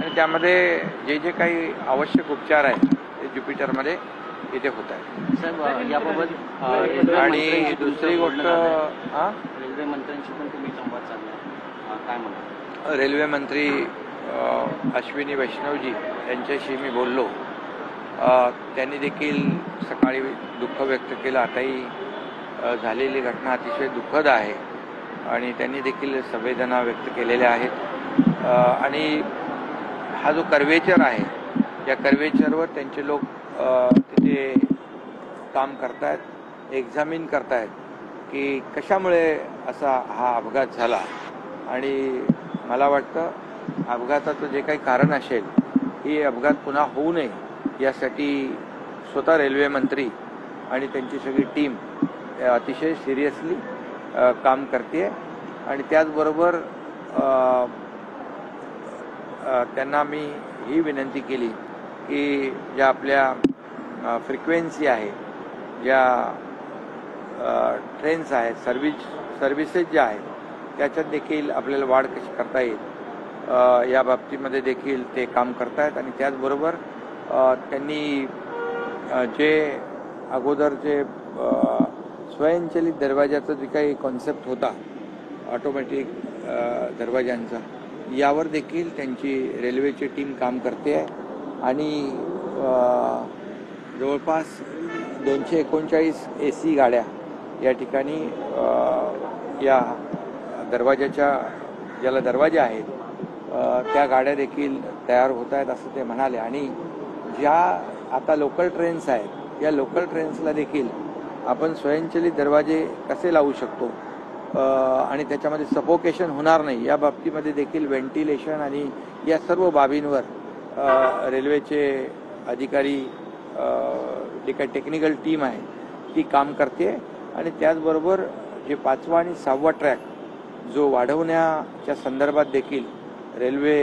आणि त्यामध्ये जे जे काही आवश्यक उपचार आहेत ते ज्युपिटरमध्ये इथे होत आहेत. साहेब, याबाबत आणि दुसरी गोष्ट, रेल्वे मंत्र्यांशी पण तुम्ही संवाद साधला, काय म्हणतात? रेल्वे मंत्री अश्विनी वैष्णवजी यांच्याशी मी बोललो. त्यांनी देखील सकाळी दुःख व्यक्त केलं. आताही झालेली घटना अतिशय दुःखद आहे आणि त्यांनी देखील संवेदना व्यक्त केलेल्या आहेत. आणि हा जो कर्वेचर आहे, या कर्वेचरवर त्यांचे लोक तिथे काम करतायत, एक्झामिन करतायत की कशामुळे असा हा अपघात झाला. आणि मला वाटतं अपघाताचं जे काही कारण असेल, ही अपघात पुन्हा होऊ नये यासाठी स्वतः रेल्वे मंत्री आणि त्यांची सगळी टीम अतिशय सिरियसली काम करते. आणि त्याचबरोबर त्यांना मी ही विनंती केली की ज्या आपल्या फ्रिक्वेन्सी आहे, ज्या ट्रेन्स आहेत, सर्व्हिसेस ज्या आहेत, त्याच्यात देखील आपल्याला वाढ कशी करता येईल या बाबतीमध्ये देखील ते काम करतायत. आणि त्याचबरोबर त्यांनी जे अगोदर जे स्वयंचलित दरवाजाचा जे काही कॉन्सेप्ट होता ऑटोमॅटिक दरवाजांचा, यावर देखील त्यांची रेल्वेची टीम काम करते आहे. आणि जवळपास 239 AC गाड्या या ठिकाणी या दरवाजाच्या, ज्याला दरवाजे आहेत, त्या गाड्या देखील तयार होत आहेत असं ते म्हणाले. आणि ज्या आता लोकल ट्रेन्स आहेत, या लोकल ट्रेन्सला देखील आपण स्वयंचलित दरवाजे कसे लावू शकतो आणि त्याच्यामध्ये सफोकेशन होणार नाही या बाबतीमध्ये देखील व्हेंटिलेशन आणि या सर्व बाबींवर रेल्वेचे अधिकारी, जे काही टेक्निकल टीम आहे ती काम करते. आणि त्याचबरोबर जे 5वा आणि 6वा ट्रॅक जो वाढवण्याच्या संदर्भात देखील रेल्वे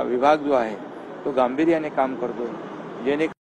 विभाग जो आहे तो गांभीर्याने काम करतो, जेणे